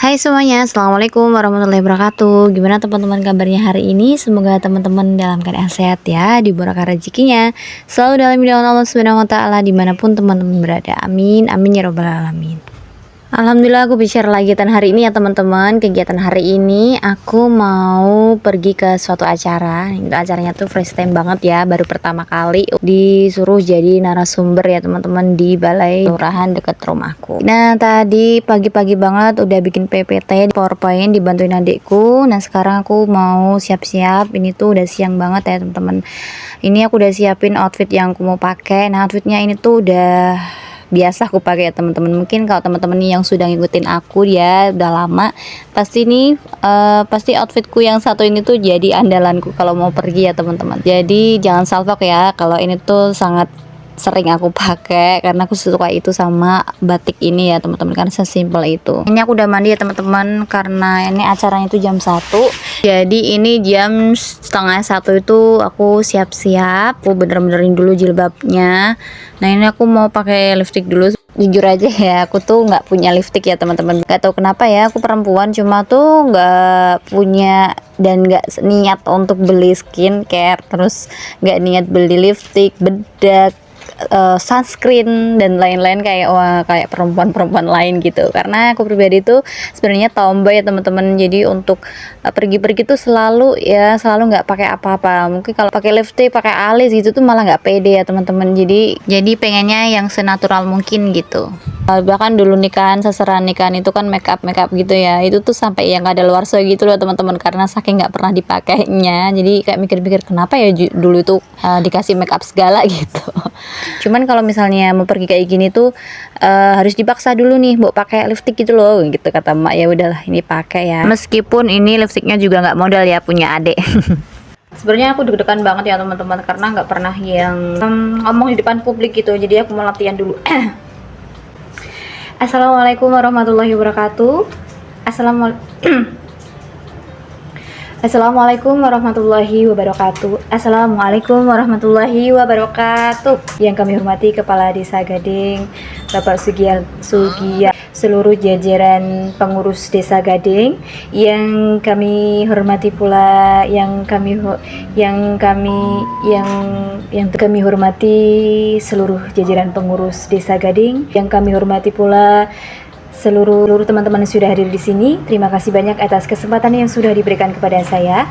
Hai semuanya, Assalamualaikum warahmatullahi wabarakatuh. Gimana teman-teman kabarnya hari ini? Semoga teman-teman dalam keadaan sehat ya, dimurahkan rezekinya, selalu dalam lindungan Allah Subhanahu wa taala dimanapun teman-teman berada. Amin, amin ya robbal alamin. Alhamdulillah aku bisa kegiatan hari ini ya teman-teman. Kegiatan hari ini aku mau pergi ke suatu acara. Itu acaranya tuh first time banget ya, baru pertama kali disuruh jadi narasumber ya teman-teman di balai kelurahan dekat rumahku. Nah tadi pagi-pagi banget udah bikin PPT PowerPoint dibantuin adikku. Nah sekarang aku mau siap-siap. Ini tuh udah siang banget ya teman-teman. Ini aku udah siapin outfit yang aku mau pakai. Nah outfitnya ini tuh udah biasa aku pakai ya teman-teman. Mungkin kalau teman-teman yang sudah ngikutin aku ya udah lama, pasti nih pasti outfitku yang satu ini tuh jadi andalanku kalau mau pergi ya teman-teman. Jadi jangan salfok ya, kalau ini tuh sangat sering aku pakai karena aku suka itu sama batik ini ya teman-teman, karena sesimpel itu. Ini aku udah mandi ya teman-teman, karena ini acaranya itu jam 1, jadi ini jam setengah 1 itu aku siap-siap, aku bener-benerin dulu jilbabnya. Nah ini aku mau pakai lipstick dulu. Jujur aja ya, aku tuh nggak punya lipstick ya teman-teman. Gak tahu kenapa ya, aku perempuan cuma tuh nggak punya dan nggak niat untuk beli skincare, terus nggak niat beli lipstick, bedak, sunscreen dan lain-lain kayak perempuan-perempuan lain gitu. Karena aku pribadi tuh sebenarnya tomboy ya teman-teman. Jadi untuk pergi-pergi tuh selalu nggak pakai apa-apa. Mungkin kalau pakai lipstick, pakai alis gitu tuh malah nggak pede ya teman-teman. Jadi pengennya yang senatural mungkin gitu. Bahkan dulu nikahan, sasaran nikahan itu kan make up gitu ya, itu tuh sampai yang ada luar gitu loh teman-teman, karena saking nggak pernah dipakainya. Jadi kayak mikir-mikir kenapa ya dulu itu dikasih make up segala gitu. Cuman kalau misalnya mau pergi kayak gini tuh harus dipaksa dulu nih, mau pakai lipstick gitu loh gitu, kata emak. Ya udahlah ini pakai ya, meskipun ini lipsticknya juga nggak modal ya, punya adik. Sebenarnya aku deg-degan banget ya teman-teman, karena nggak pernah yang ngomong di depan publik gitu. Jadi aku mau latihan dulu. Assalamualaikum warahmatullahi wabarakatuh. Assalamualaikum warahmatullahi wabarakatuh. Assalamualaikum warahmatullahi wabarakatuh. Yang kami hormati Kepala Desa Gading, Bapak Sugia, seluruh jajaran pengurus Desa Gading, yang kami hormati pula yang kami hormati seluruh jajaran pengurus Desa Gading, yang kami hormati pula seluruh teman-teman yang sudah hadir di sini. Terima kasih banyak atas kesempatan yang sudah diberikan kepada saya.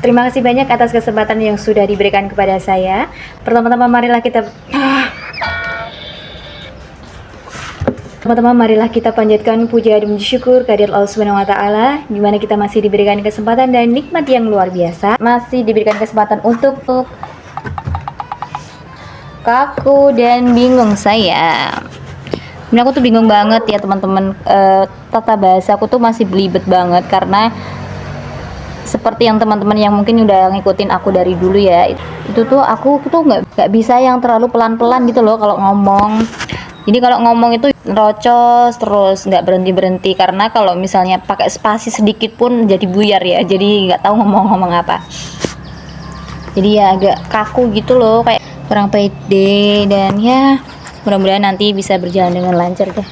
Terima kasih banyak atas kesempatan yang sudah diberikan kepada saya. Pertama-tama marilah kita panjatkan puja dan syukur kehadirat Allah Subhanahu wa taala, di mana kita masih diberikan kesempatan dan nikmat yang luar biasa. Masih diberikan kesempatan untuk kaku dan bingung saya. Ini aku tuh bingung banget ya teman-teman, tata bahasa aku tuh masih belibet banget, karena seperti yang teman-teman yang mungkin udah ngikutin aku dari dulu ya, itu tuh aku tuh nggak bisa yang terlalu pelan-pelan gitu loh kalau ngomong. Jadi kalau ngomong itu rocos terus, nggak berhenti-berhenti, karena kalau misalnya pakai spasi sedikit pun jadi buyar ya, jadi nggak tahu ngomong apa. Jadi ya agak kaku gitu loh, kayak kurang pede. Dan ya mudah-mudahan nanti bisa berjalan dengan lancar deh.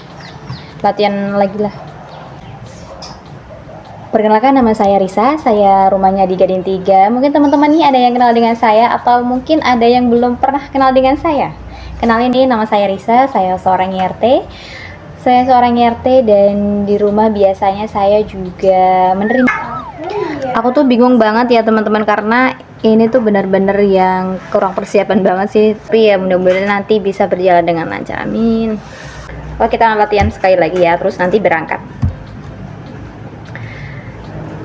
Latihan lagi lah. Perkenalkan, nama saya Risa, saya rumahnya di Gading 3. Mungkin teman-teman nih ada yang kenal dengan saya, atau mungkin ada yang belum pernah kenal dengan saya. Kenalin nih, nama saya Risa, saya seorang RT. Saya seorang RT dan di rumah biasanya saya juga menerima. Aku tuh bingung banget ya teman-teman, karena ini tuh benar-benar yang kurang persiapan banget sih. Tapi ya mudah-mudahan nanti bisa berjalan dengan lancar, amin. Oke, kita latihan sekali lagi ya, terus nanti berangkat.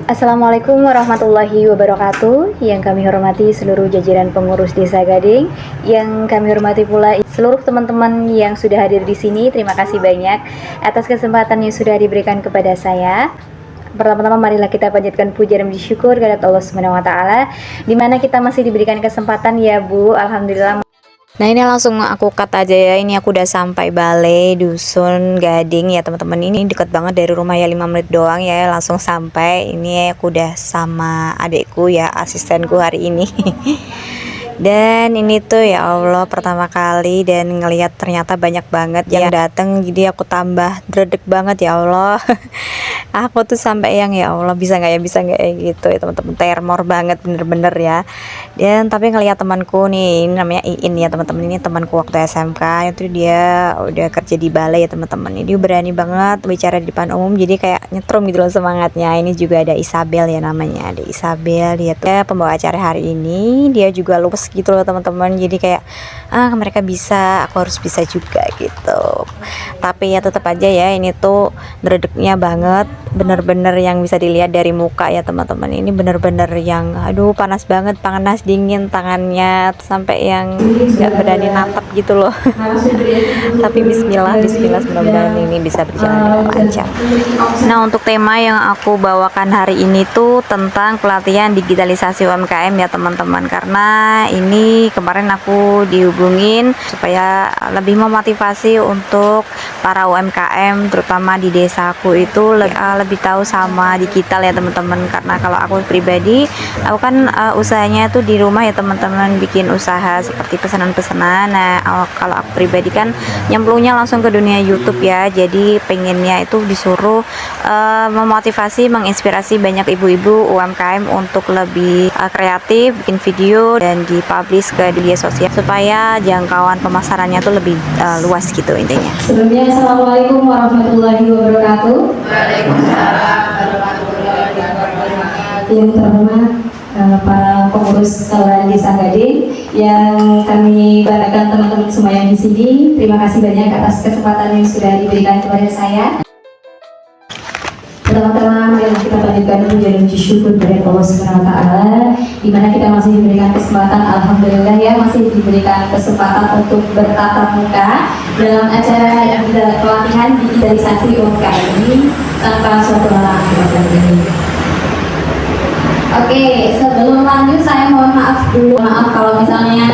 Assalamualaikum warahmatullahi wabarakatuh. Yang kami hormati seluruh jajaran pengurus Desa Gading, yang kami hormati pula seluruh teman-teman yang sudah hadir di sini. Terima kasih banyak atas kesempatan yang sudah diberikan kepada saya. Pertama-tama marilah kita panjatkan puja dan syukur kepada Allah Subhanahu wa taala, di mana kita masih diberikan kesempatan ya Bu. Alhamdulillah. Nah ini langsung aku cut aja ya. Ini aku udah sampai balai dusun Gading ya teman-teman. Ini dekat banget dari rumah ya, 5 menit doang ya langsung sampai. Ini aku udah sama adekku ya, asistenku hari ini. Dan ini tuh ya Allah pertama kali dan ngelihat ternyata banyak banget yang datang, jadi aku tambah dredeg banget ya Allah. Aku tuh sampai yang ya Allah bisa nggak ya gitu ya teman-teman, termor banget bener-bener ya. Dan tapi ngelihat temanku nih, ini namanya Iin ya teman-teman, ini temanku waktu SMK itu, dia udah kerja di balai ya teman-teman. Ini berani banget bicara di depan umum, jadi kayak nyetrum gitu loh semangatnya. Ini juga ada Isabel ya namanya, ada Isabel, dia tuh pembawa acara hari ini, dia juga luwes gitu loh teman-teman. Jadi kayak mereka bisa, aku harus bisa juga gitu. Tapi ya tetap aja ya, ini tuh dredegnya banget, bener-bener yang bisa dilihat dari muka ya teman-teman. Ini bener-bener yang aduh panas banget, panas dingin tangannya sampai yang nggak berani nantap gitu loh. Tapi bismillah mudah-mudahan ini bisa berjalan dengan lancar. Nah, untuk tema yang aku bawakan hari ini tuh tentang pelatihan digitalisasi UMKM ya teman-teman, karena ini kemarin aku dihubungin supaya lebih memotivasi untuk para UMKM terutama di desaku itu lebih tahu sama digital ya teman-teman. Karena kalau aku pribadi, aku kan usahanya tuh di rumah ya teman-teman, bikin usaha seperti pesanan-pesanan. Nah, kalau aku pribadi kan nyemplungnya langsung ke dunia YouTube ya, jadi pengennya itu disuruh memotivasi, menginspirasi banyak ibu-ibu UMKM untuk lebih kreatif, bikin video dan dipublish ke media sosial supaya jangkauan pemasarannya tuh lebih luas gitu intinya. Sebelumnya Assalamualaikum warahmatullahi wabarakatuh. Yang terhormat para pengurus Kelurahan Desa Gading yang kami banggakan teman-teman semua yang di sini. Terima kasih banyak atas kesempatan yang sudah diberikan kepada saya. Pertama-tama mari kita panjatkan puji dan syukur kepada Allah Subhanahu wa taala, di mana kita masih diberikan kesempatan, alhamdulillah ya, masih diberikan kesempatan untuk bertatap muka dalam acara pelatihan digitalisasi UMKM ini tanpa suatu halangan ini. Oke, sebelum lanjut saya mohon maaf dulu, maaf kalau misalnya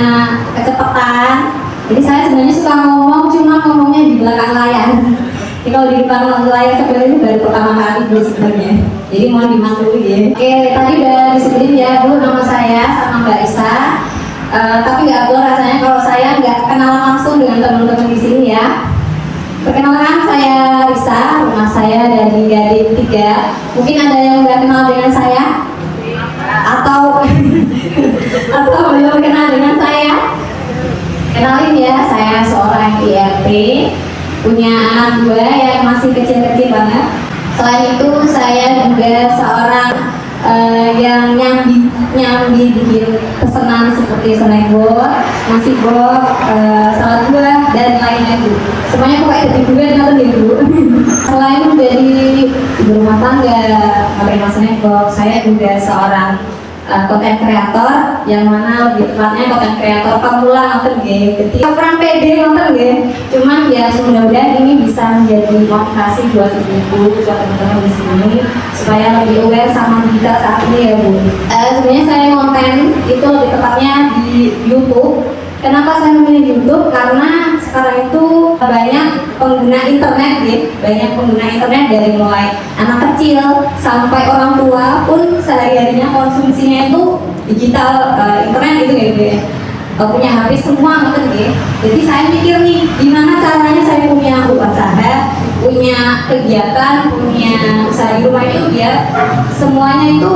kecepatan. Jadi saya sebenarnya suka ngomong, cuma ngomongnya di belakang layar. Jadi kalau di depan layar sebenarnya itu baru pertama kali dulu sebenarnya. Jadi mohon dimaklumi ya. Oke, tadi udah disebutin ya Bu, nama saya sama Mbak Isa. Tapi nggak boleh rasanya kalau saya nggak kenalan langsung dengan teman-teman di sini ya. Perkenalkan, saya Isa, rumah saya dari Gading 3. Mungkin ada yang nggak kenal dengan saya atau belum kenal dengan saya. Kenalin ya, saya seorang IRT, punya anak 2 yang masih kecil-kecil banget. Selain itu saya juga seorang yang nyambi bikin pesanan seperti snackboard, nasi box, salad buah dan lainnya Bu. Semuanya pokoknya jadi juga nonton ya Bu. Selain menjadi ibu rumah tangga, menerima snackbox, saya juga seorang konten kreator, yang mana lebih tepatnya konten kreator pemula nonton game. Ketika kurang pede nonton game, cuman ya mudah-mudahan ini bisa menjadi motivasi buat ibu-ibu, buat teman-teman di sini supaya lebih aware sama digital saat ini ya Bu. Sebenarnya saya konten itu lebih tepatnya di YouTube. Kenapa saya memilih YouTube? Karena sekarang itu banyak pengguna internet gitu, banyak pengguna internet dari mulai anak kecil sampai orang tua pun sehari-harinya konsumsinya itu digital, internet gitu ya. Punya HP semua gitu ya. Jadi saya mikir nih, gimana caranya saya punya usaha, punya kegiatan, punya usaha di rumah itu biar semuanya itu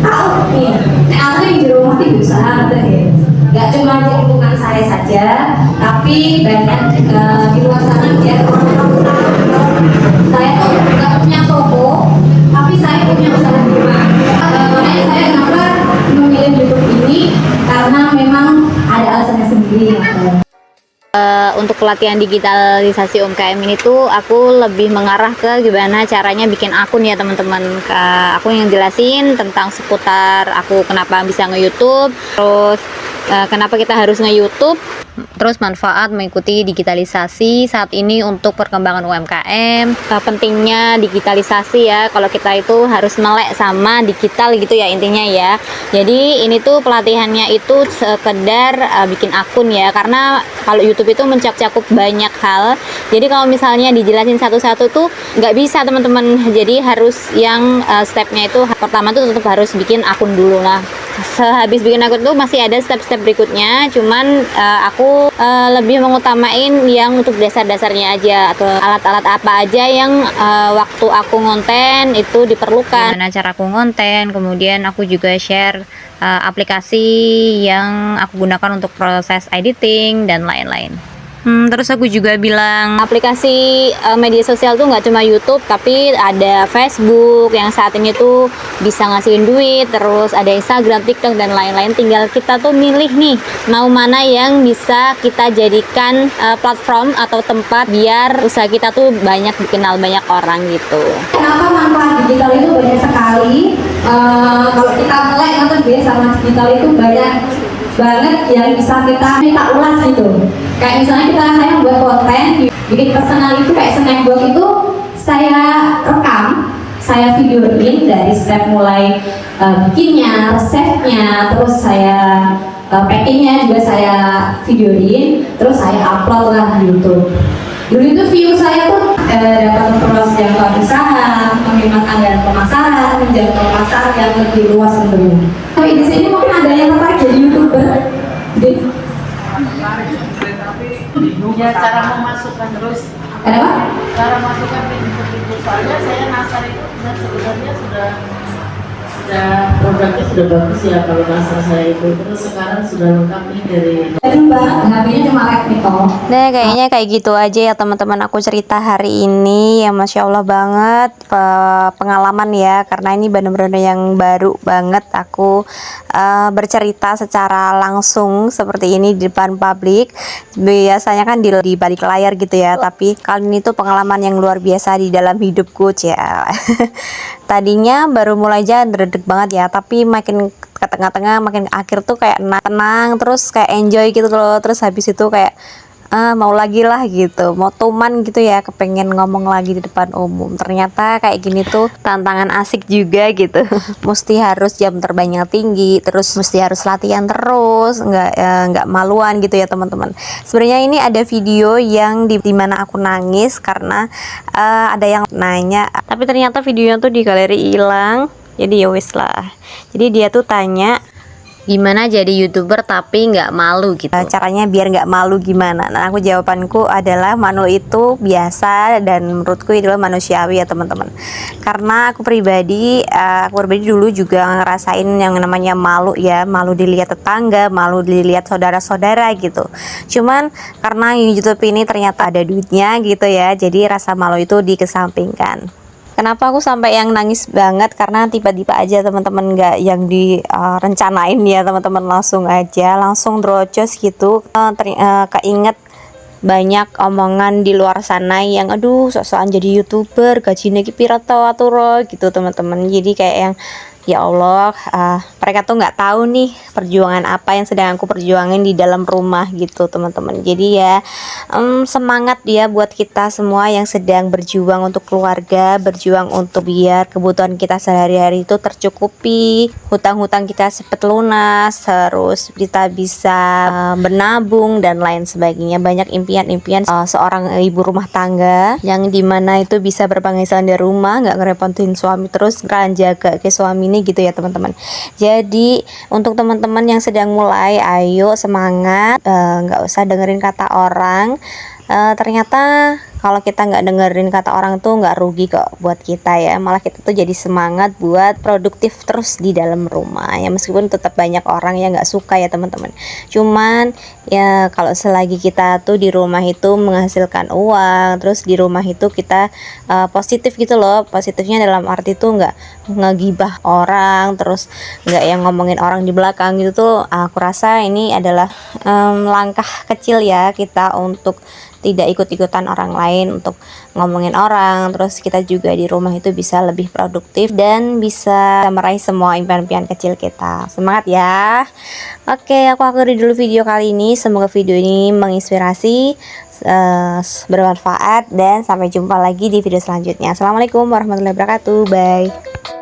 tahu nih. Aku yang di rumah itu usaha gitu ya. Gak cuma di lingkungan saya saja, tapi banyak di luar sana biar orang-orang tahu saya tuh gak punya toko, tapi saya punya usaha di rumah. Makanya saya kenapa memilih YouTube ini, karena memang ada alasannya sendiri. Untuk pelatihan digitalisasi UMKM ini tuh aku lebih mengarah ke gimana caranya bikin akun ya teman-teman. Aku yang jelasin tentang seputar aku kenapa bisa nge-YouTube, terus kenapa kita harus nge-YouTube, terus manfaat mengikuti digitalisasi saat ini untuk perkembangan UMKM, pentingnya digitalisasi ya, kalau kita itu harus melek sama digital gitu ya intinya ya. Jadi ini tuh pelatihannya itu sekedar bikin akun ya, karena kalau YouTube itu mencakup banyak hal, jadi kalau misalnya dijelasin satu-satu tuh nggak bisa teman-teman. Jadi harus yang stepnya itu pertama tuh tetap harus bikin akun dulu. Nah sehabis bikin akun tuh masih ada step-step berikutnya, cuman aku lebih mengutamain yang untuk dasar-dasarnya aja, atau alat-alat apa aja yang waktu aku ngonten itu diperlukan. Gimana cara aku ngonten, kemudian aku juga share aplikasi yang aku gunakan untuk proses editing dan lain-lain. Terus aku juga bilang aplikasi media sosial tuh nggak cuma YouTube, tapi ada Facebook yang saat ini tuh bisa ngasihin duit, terus ada Instagram, TikTok dan lain-lain. Tinggal kita tuh milih nih mau mana yang bisa kita jadikan platform atau tempat biar usaha kita tuh banyak dikenal banyak orang gitu. Kenapa manfaat digital itu banyak sekali? Kalau kita melek atau biasa sama digital itu banyak banget yang bisa kita ulas gitu. Kayak misalnya saya membuat konten, bikin personal itu kayak snackbox itu saya rekam, saya videoin dari step mulai bikinnya, resepnya, terus saya packingnya juga saya videoin, terus saya upload lah di YouTube. Dulu itu view saya tuh dapat memperluas jangkauan usaha, menghemat anggaran pemasaran, menjangkau pasar yang lebih luas tentunya. Tapi di sini mungkin ada yang tertarik jadi YouTuber. Jadi, ya cara memasukkan terus kenapa? cara masukkan video soalnya saya nasar itu sebenarnya sudah produknya sudah bagus ya kalau nasar saya itu, terus sekarang sudah lengkap nih dari Mbak, HP-nya cuma Redmi kok. Nah, kayaknya kayak gitu aja ya teman-teman, aku cerita hari ini ya, Masya Allah banget pengalaman ya, karena ini bener-bener yang baru banget aku bercerita secara langsung seperti ini di depan publik. Biasanya kan di balik layar gitu ya, tapi kali ini tuh pengalaman yang luar biasa di dalam hidupku ya. Tadinya baru mulai jalan dredeg banget ya, tapi makin ke tengah-tengah makin akhir tuh kayak tenang, terus kayak enjoy gitu loh. Terus habis itu kayak mau lagi lah gitu, mau tuman gitu ya, kepengen ngomong lagi di depan umum. Ternyata kayak gini tuh tantangan asik juga gitu. Mesti harus jam terbangnya tinggi, terus mesti harus latihan terus, nggak maluan gitu ya teman-teman. Sebenarnya ini ada video yang dimana aku nangis karena ada yang nanya, tapi ternyata videonya tuh di galeri hilang. Jadi ya wis lah. Jadi dia tuh tanya gimana jadi YouTuber tapi nggak malu gitu. Caranya biar nggak malu gimana? Nah, aku jawabanku adalah malu itu biasa dan menurutku itu adalah manusiawi ya teman-teman. Karena aku pribadi dulu juga ngerasain yang namanya malu ya, malu dilihat tetangga, malu dilihat saudara-saudara gitu. Cuman karena YouTube ini ternyata ada duitnya gitu ya, jadi rasa malu itu dikesampingkan. Kenapa aku sampai yang nangis banget? Karena tiba-tiba aja teman-teman, nggak yang direncanain ya teman-teman, langsung drocos gitu. Keinget banyak omongan di luar sana yang aduh sok-sokan jadi YouTuber, gajinya piro aturo gitu teman-teman. Jadi kayak yang ya Allah, mereka tuh nggak tahu nih perjuangan apa yang sedang aku perjuangin di dalam rumah gitu teman-teman. Jadi ya semangat dia buat kita semua yang sedang berjuang untuk keluarga, berjuang untuk biar kebutuhan kita sehari-hari itu tercukupi, hutang-hutang kita cepat lunas, terus kita bisa menabung dan lain sebagainya. Banyak impian-impian seorang ibu rumah tangga yang dimana itu bisa berpenghasilan dari rumah, nggak ngerepotin suami, terus kan jaga ke suami ini gitu ya teman-teman. Jadi untuk teman-teman yang sedang mulai, ayo semangat, nggak usah dengerin kata orang. Ternyata kalau kita nggak dengerin kata orang tuh nggak rugi kok buat kita ya, malah kita tuh jadi semangat buat produktif terus di dalam rumah ya, meskipun tetap banyak orang yang nggak suka ya teman-teman. Cuman ya kalau selagi kita tuh di rumah itu menghasilkan uang, terus di rumah itu kita positif gitu loh. Positifnya dalam arti tuh nggak ngegibah orang, terus nggak yang ngomongin orang di belakang gitu tuh. Aku rasa ini adalah langkah kecil ya kita untuk tidak ikut-ikutan orang lain untuk ngomongin orang. Terus kita juga di rumah itu bisa lebih produktif dan bisa meraih semua impian-impian kecil kita. Semangat ya. Oke, aku akhiri dulu video kali ini. Semoga video ini menginspirasi, bermanfaat, dan sampai jumpa lagi di video selanjutnya. Assalamualaikum warahmatullahi wabarakatuh. Bye.